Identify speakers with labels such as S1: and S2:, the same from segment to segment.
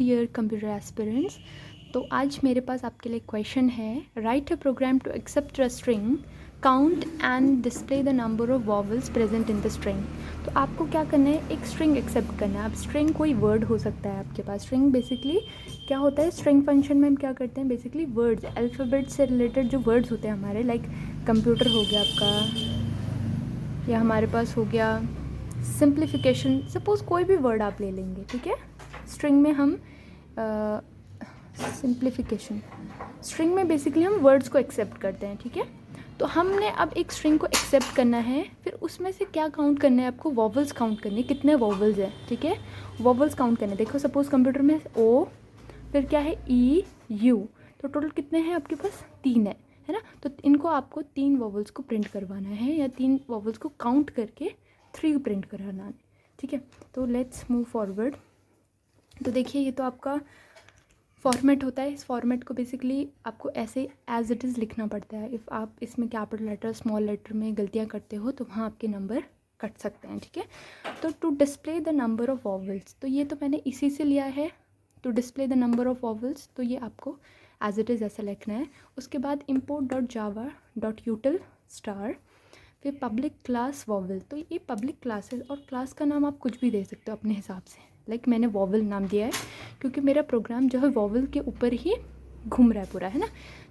S1: Dear computer aspirants. तो आज मेरे पास आपके लिए क्वेश्चन है, write a program to accept a string, count and display the number of vowels present in the string. तो आपको क्या करना है, एक स्ट्रिंग एक्सेप्ट करना है। अब स्ट्रिंग कोई वर्ड हो सकता है आपके पास। स्ट्रिंग बेसिकली क्या होता है, स्ट्रिंग फंक्शन में हम क्या करते हैं, बेसिकली वर्ड्स, अल्फ़ाबेट से रिलेटेड जो वर्ड्स होते हैं हमारे, लाइक कंप्यूटर हो गया आपका, या हमारे पास हो गया सिंप्लीफिकेशन, सपोज़ कोई भी वर्ड आप ले लेंगे, ठीक है। स्ट्रिंग में हम सिंप्लीफिकेशन, स्ट्रिंग में बेसिकली हम वर्ड्स को एक्सेप्ट करते हैं, ठीक है। तो हमने अब एक स्ट्रिंग को एक्सेप्ट करना है, फिर उसमें से क्या काउंट करना है आपको, वॉवल्स काउंट करनी है, कितने वॉवल्स हैं, ठीक है। वॉवल्स काउंट करने, देखो सपोज़ कंप्यूटर में ओ, फिर क्या है ई, यू, तो टोटल कितने हैं आपके पास, 3 है ना। तो इनको आपको 3 वॉवल्स को प्रिंट करवाना है, या 3 वॉवल्स को काउंट करके 3 प्रिंट कराना है, ठीक है। तो लेट्स मूव फॉरवर्ड। तो देखिए ये तो आपका फॉर्मेट होता है। इस फॉर्मेट को बेसिकली आपको ऐसे एज इट इज़ लिखना पड़ता है। इफ़ आप इसमें कैपिटल लेटर स्मॉल लेटर में गलतियाँ करते हो तो वहाँ आपके नंबर कट सकते हैं, ठीक है। तो to display the number of vowels, तो ये तो मैंने इसी से लिया है, to display the number of vowels, तो ये आपको एज इट इज़ ऐसा लिखना है। उसके बाद import.java.util स्टार, फिर पब्लिक क्लास वॉवल, तो ये पब्लिक क्लास है और क्लास का नाम आप कुछ भी दे सकते हो अपने हिसाब से। लाइक मैंने वॉवल नाम दिया है क्योंकि मेरा प्रोग्राम जो है वॉवल के ऊपर ही घूम रहा है पूरा, है ना।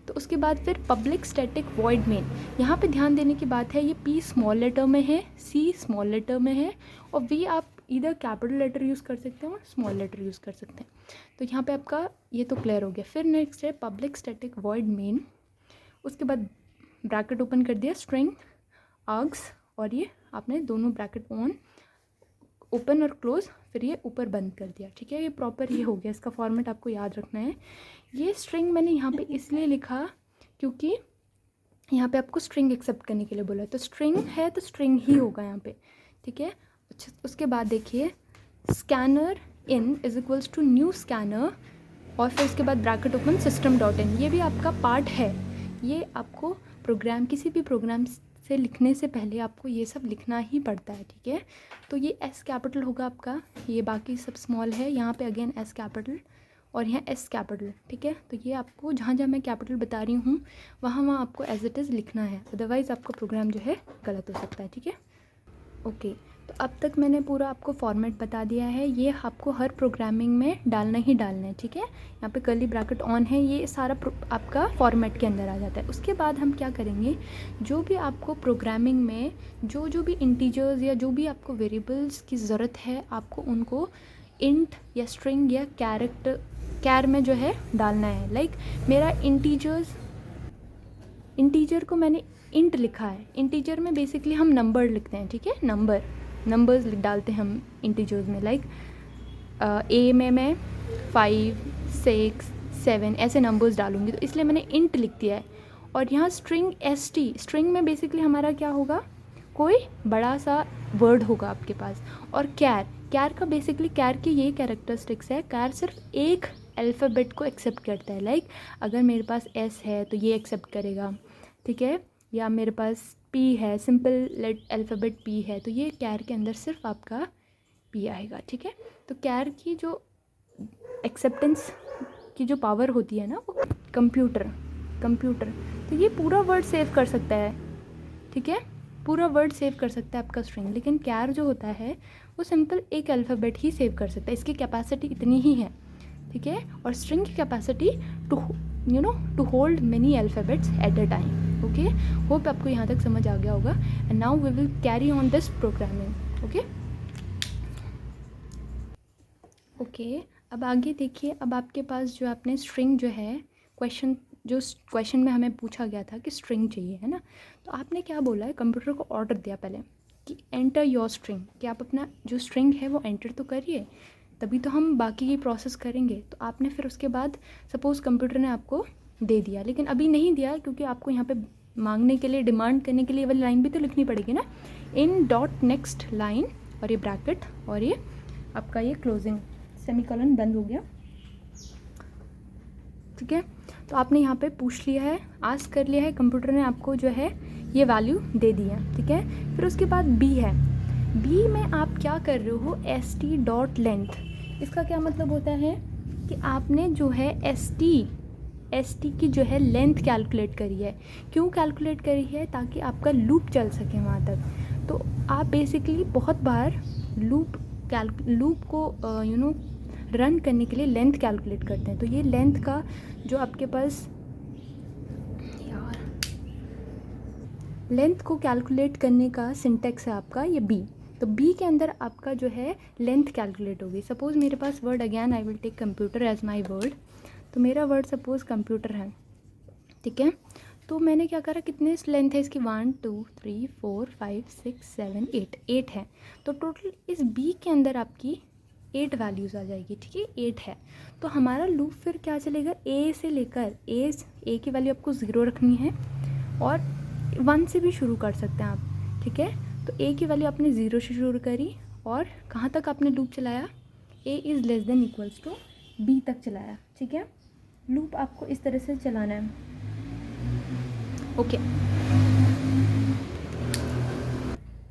S1: तो उसके बाद फिर पब्लिक स्टैटिक वॉइड मेन, यहाँ पे ध्यान देने की बात है, ये पी स्मॉल लेटर में है, सी स्मॉल लेटर में है, और वी आप इधर कैपिटल लेटर यूज़ कर सकते हैं और स्मॉल लेटर यूज़ कर सकते हैं। तो यहाँ पे आपका ये तो क्लियर हो गया। फिर नेक्स्ट है पब्लिक स्टैटिक वॉइड मेन, उसके बाद ब्रैकेट ओपन कर दिया, स्ट्रिंग आर्ग्स, और ये आपने दोनों ब्रैकेट ओपन और क्लोज, फिर ये ऊपर बंद कर दिया, ठीक है। ये प्रॉपर ये हो गया। इसका फॉर्मेट आपको याद रखना है। ये स्ट्रिंग मैंने यहाँ पे इसलिए लिखा क्योंकि यहाँ पे आपको स्ट्रिंग एक्सेप्ट करने के लिए बोला है, तो स्ट्रिंग है तो स्ट्रिंग ही होगा यहाँ पे, ठीक है। अच्छा, उसके बाद देखिए scanner in is equals to new scanner, और फिर उसके बाद ब्रैकेट ओपन system.in, ये भी आपका पार्ट है। ये आपको प्रोग्राम, किसी भी प्रोग्राम से लिखने से पहले आपको ये सब लिखना ही पड़ता है, ठीक है। तो ये एस कैपिटल होगा आपका, ये बाकी सब स्मॉल है, यहाँ पे अगेन एस कैपिटल और यहाँ एस कैपिटल, ठीक है। तो ये आपको जहाँ जहाँ मैं कैपिटल बता रही हूँ वहाँ आपको एज इट इज़ लिखना है, अदरवाइज़ आपका प्रोग्राम जो है गलत हो सकता है, ठीक है। ओके, तो अब तक मैंने पूरा आपको फॉर्मेट बता दिया है। ये आपको हर प्रोग्रामिंग में डालना ही डालना है, ठीक है। यहाँ पे कर्ली ब्रैकेट ऑन है, ये सारा आपका फॉर्मेट के अंदर आ जाता है। उसके बाद हम क्या करेंगे, जो भी आपको प्रोग्रामिंग में जो भी इंटीजर्स या जो भी आपको वेरिएबल्स की ज़रूरत है, आपको उनको इंट या स्ट्रिंग या कैर में जो है डालना है। लाइक मेरा इंटीजर को मैंने इंट लिखा है। इंटीजर में बेसिकली हम नंबर लिखते हैं, ठीक है, नंबर्स डालते हैं हम इंटीजर्स में। लाइक ए में मैं 5, 6, 7 ऐसे नंबर्स डालूंगी, तो इसलिए मैंने इंट लिख दिया है। और यहाँ स्ट्रिंग स्ट्रिंग में बेसिकली हमारा क्या होगा, कोई बड़ा सा वर्ड होगा आपके पास। और कैर का बेसिकली कैर की ये कैरेक्टरिस्टिक्स है, कैर सिर्फ एक अल्फ़ाबेट को एक्सेप्ट करता है। लाइक अगर मेरे पास एस है तो ये एक्सेप्ट करेगा, ठीक है, या मेरे पास पी है, सिंपल अल्फ़ाबेट पी है, तो ये कैर के अंदर सिर्फ आपका पी आएगा, ठीक है। तो कैर की जो एक्सेप्टेंस की जो पावर होती है ना, वो कंप्यूटर, तो ये पूरा वर्ड सेव कर सकता है, ठीक है, पूरा वर्ड सेव कर सकता है आपका स्ट्रिंग। लेकिन कैर जो होता है वो सिंपल एक अल्फ़ाबेट ही सेव कर सकता है, इसकी कैपेसिटी इतनी ही है, ठीक है। और स्ट्रिंग की capacity to hold many alphabets at a time. Okay, hope आपको यहाँ तक समझ आ गया होगा। And now we will carry on this programming. Okay, अब आगे देखिए। अब आपके पास जो आपने स्ट्रिंग जो है, क्वेश्चन में हमें पूछा गया था कि स्ट्रिंग चाहिए, है ना। तो आपने क्या बोला है, कंप्यूटर को ऑर्डर दिया पहले कि एंटर योर स्ट्रिंग, कि आप अपना जो स्ट्रिंग है वो एंटर तो करिए, तभी तो हम बाकी की प्रोसेस करेंगे। तो आपने फिर उसके बाद सपोज़ कंप्यूटर ने आपको दे दिया, लेकिन अभी नहीं दिया क्योंकि आपको यहाँ पे मांगने के लिए, डिमांड करने के लिए वाली लाइन भी तो लिखनी पड़ेगी ना, इन डॉट नेक्स्ट लाइन, और ये ब्रैकेट, और ये आपका ये क्लोजिंग सेमीकोलन बंद हो गया, ठीक है। तो आपने यहाँ पे पूछ लिया है, आस्क कर लिया है, कंप्यूटर ने आपको जो है ये वैल्यू दे दी है, ठीक है। फिर उसके बाद बी है, बी में आप क्या कर रहे हो, st डॉट लेंथ, इसका क्या मतलब होता है, कि आपने जो है एस टी की जो है लेंथ कैलकुलेट करी है। क्यों कैलकुलेट करी है? ताकि आपका लूप चल सके वहाँ तक। तो आप बेसिकली बहुत बार लूप को रन करने के लिए लेंथ कैलकुलेट करते हैं। तो ये लेंथ का जो आपके पास लेंथ को कैलकुलेट करने का सिंटेक्स है आपका ये बी। तो बी के अंदर आपका जो है लेंथ कैलकुलेट होगी। सपोज़ मेरे पास word, again I will take computer as my word. तो मेरा वर्ड सपोज़ कंप्यूटर है, ठीक है। तो मैंने क्या करा, कितने लेंथ है इसकी, 1 2 3 4 5 6 7 8 है। तो टोटल इस बी के अंदर आपकी 8 वैल्यूज़ आ जाएगी, ठीक है, 8 है। तो हमारा लूप फिर क्या चलेगा, ए से लेकर ए की वैल्यू आपको 0 रखनी है और 1 से भी शुरू कर सकते हैं आप, ठीक है। तो ए की वैल्यू आपने 0 से शुरू करी और कहाँ तक आपने लूप चलाया, a is less than equals to b तक चलाया, ठीक है। लूप आपको इस तरह से चलाना है, ओके।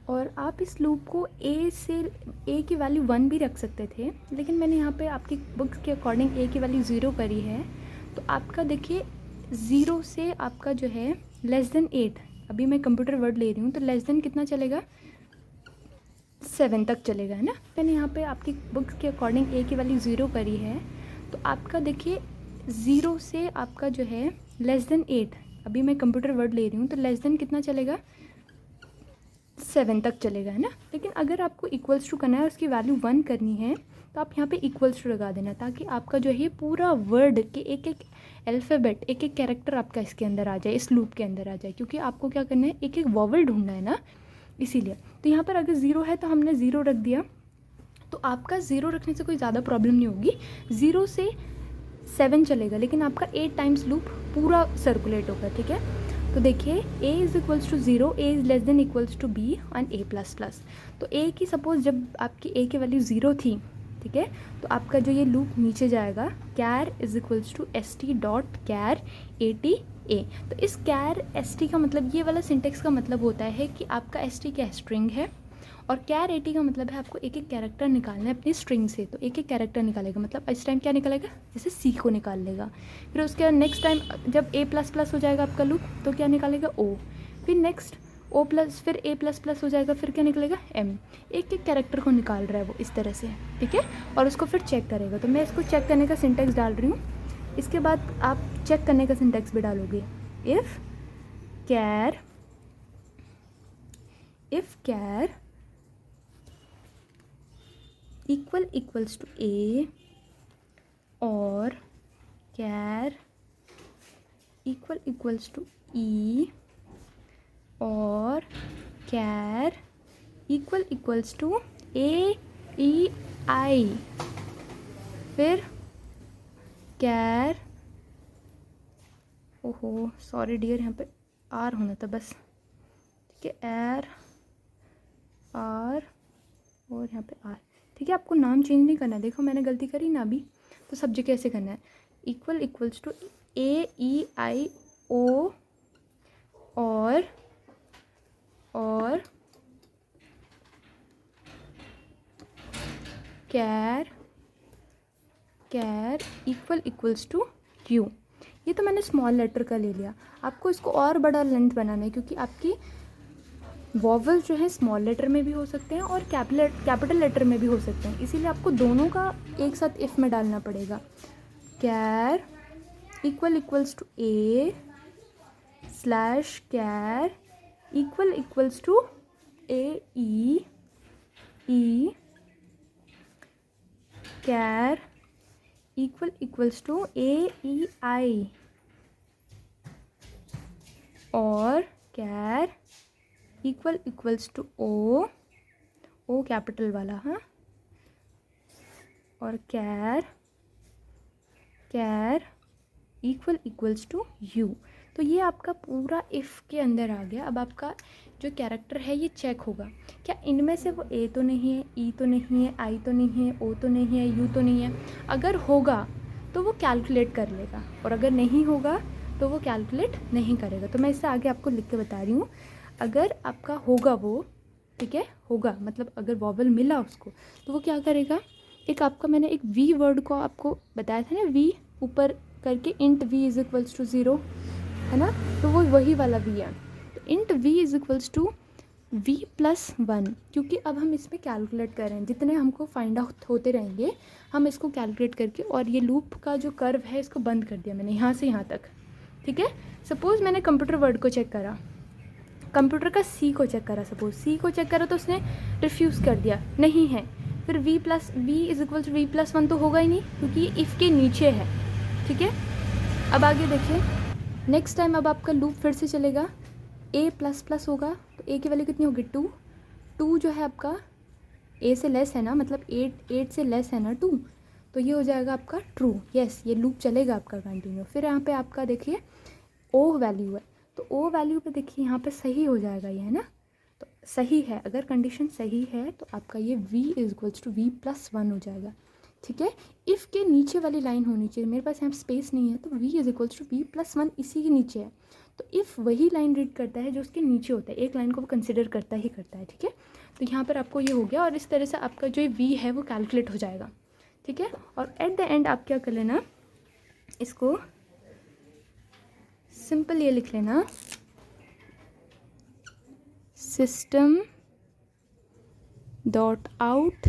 S1: और आप इस लूप को ए की वैल्यू 1 भी रख सकते थे, लेकिन मैंने यहाँ पे आपकी बुक्स के अकॉर्डिंग ए की वैल्यू 0 करी है। तो आपका देखिए 0 से आपका जो है लेस देन 8, अभी मैं कंप्यूटर वर्ड ले रही हूँ, तो लेस देन कितना चलेगा, 7 तक चलेगा, है ना। मैंने यहाँ पे आपकी बुक्स के अकॉर्डिंग ए की वैल्यू 0 करी है। तो आपका देखिए 0 से आपका जो है लेस देन 8, अभी मैं कंप्यूटर वर्ड ले रही हूँ, तो लेस देन कितना चलेगा, 7 तक चलेगा, है ना। लेकिन अगर आपको इक्वल्स टू करना है, उसकी वैल्यू 1 करनी है, तो आप यहाँ पे इक्वल्स टू लगा देना, ताकि आपका जो है ये पूरा वर्ड के एक एक अल्फ़ाबेट, एक एक कैरेक्टर आपका इसके अंदर आ जाए, इस लूप के अंदर आ जाए। क्योंकि आपको क्या करना है, एक एक वॉवल ढूंढना है ना, इसीलिए। तो यहाँ पर अगर 0 है तो हमने 0 रख दिया, तो आपका 0 रखने से कोई ज़्यादा प्रॉब्लम नहीं होगी। 0 से 7 चलेगा, लेकिन आपका 8 टाइम्स लूप पूरा सर्कुलेट होगा, ठीक है। तो देखिए a is equals to 0, a is less than equals to b and a plus plus. तो a की सपोज जब आपकी a की वैल्यू 0 थी, ठीक है, तो आपका जो ये लूप नीचे जाएगा, char is equals to S T dot char A T A. तो इस कैर एस टी का मतलब, ये वाला सिंटेक्स का मतलब होता है कि आपका एस टी क्या स्ट्रिंग है, और कैर ए टी का मतलब है आपको एक एक कैरेक्टर निकालना है अपनी स्ट्रिंग से। तो एक एक कैरेक्टर निकालेगा, मतलब इस टाइम क्या निकालेगा, जैसे सी को निकाल लेगा। फिर उसके बाद नेक्स्ट टाइम जब ए प्लस प्लस हो जाएगा आपका लूप, तो क्या निकालेगा, ओ। फिर नेक्स्ट ओ प्लस, फिर ए प्लस प्लस हो जाएगा, फिर क्या निकलेगा, एम। एक एक कैरेक्टर को निकाल रहा है वो इस तरह से, ठीक है। और उसको फिर चेक करेगा। तो मैं इसको चेक करने का सिंटेक्स डाल रही हूँ, इसके बाद आप चेक करने का सिंटेक्स भी डालोगे। इफ़ कैर इक्वल्स टू ए और कैर इक्वल्स टू ई और char equals to A E आई, फिर कैर, ओहो सॉरी डियर, यहाँ पे आर होना था बस, ठीक है, एर आर और यहाँ पे आर, ठीक है। आपको नाम चेंज नहीं करना है, देखो मैंने गलती करी ना अभी, तो सब जगह ऐसे करना है। इक्वल्स टू ए ई आई ओ और कैर इक्वल्स टू यू। ये तो मैंने स्मॉल लेटर का ले लिया, आपको इसको और बड़ा लेंथ बनाना है, क्योंकि आपकी वॉवल्स जो है स्मॉल लेटर में भी हो सकते हैं और कैपिटल लेटर में भी हो सकते हैं, इसीलिए आपको दोनों का एक साथ इफ़ में डालना पड़ेगा। Char equals to A slash char equals to A E char equals to A E I और char equals to O capital वाला, हाँ, और कैर इक्वल्स टू यू। तो ये आपका पूरा इफ़ के अंदर आ गया। अब आपका जो कैरेक्टर है ये चेक होगा, क्या इनमें से वो ए तो नहीं है, ई तो नहीं है, आई तो नहीं है, ओ तो नहीं है, यू तो नहीं है। अगर होगा तो वो कैलकुलेट कर लेगा, और अगर नहीं होगा तो वो कैलकुलेट नहीं करेगा। तो मैं इससे आगे आपको लिख के बता रही हूँ। अगर आपका होगा वो, ठीक है, होगा मतलब अगर वॉवल मिला उसको, तो वो क्या करेगा, एक आपका मैंने एक वी वर्ड को आपको बताया था ना, वी ऊपर करके int v is equals to 0, है ना, तो वो वही वाला वी है। तो int v is equals to v plus 1, क्योंकि अब हम इसमें कैलकुलेट कर रहे हैं, जितने हमको फाइंड आउट होते रहेंगे हम इसको कैलकुलेट करके, और ये लूप का जो कर्व है इसको बंद कर दिया मैंने यहाँ से यहाँ तक, ठीक है। सपोज़ मैंने कंप्यूटर वर्ड को चेक करा, कंप्यूटर का सी को चेक करा, सपोज सी को चेक करा तो उसने रिफ्यूज़ कर दिया, नहीं है, फिर v is equal to v+1 तो होगा ही नहीं, क्योंकि ये इफ़ के नीचे है, ठीक है। अब आगे देखिए, नेक्स्ट टाइम अब आपका लूप फिर से चलेगा, a++ होगा, तो a की वैल्यू कितनी होगी 2 जो है आपका a से लेस है ना, मतलब 8 से लेस है ना 2, तो ये हो जाएगा आपका ट्रू, यस, ये लूप चलेगा आपका कंटिन्यू। फिर यहाँ पे आपका देखिए o वैल्यू है, तो o वैल्यू पे देखिए यहाँ पे सही हो जाएगा ये, है ना, तो सही है, अगर कंडीशन सही है तो आपका ये v is equals to v+1 हो जाएगा, ठीक है। इफ़ के नीचे वाली लाइन होनी चाहिए, मेरे पास यहाँ स्पेस नहीं है, तो v is equals to v+1 इसी के नीचे है, तो इफ़ वही लाइन रीड करता है जो उसके नीचे होता है, एक लाइन को वो कंसिडर करता ही करता है, ठीक है। तो यहाँ पर आपको ये हो गया, और इस तरह से आपका जो v है वो कैलकुलेट हो जाएगा, ठीक है। और एट द एंड आप क्या कर लेना, इसको सिंपल ये लिख लेना, system dot out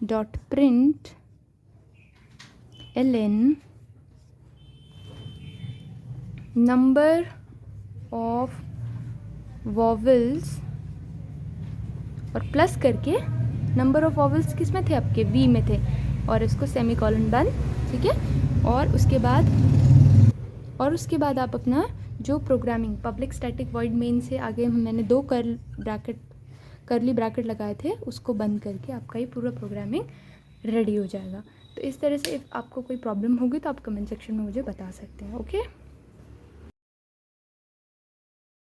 S1: dot print ln number of vowels, और प्लस करके नंबर ऑफ वॉवल्स किस में थे आपके, वी में थे, और इसको सेमीकोलन बंद, ठीक है। और उसके बाद आप अपना जो programming public static void main से आगे मैंने 2 करली ब्रैकेट लगाए थे, उसको बंद करके आपका ये पूरा प्रोग्रामिंग रेडी हो जाएगा। तो इस तरह से आपको कोई प्रॉब्लम होगी तो आप कमेंट सेक्शन में मुझे बता सकते हैं, ओके।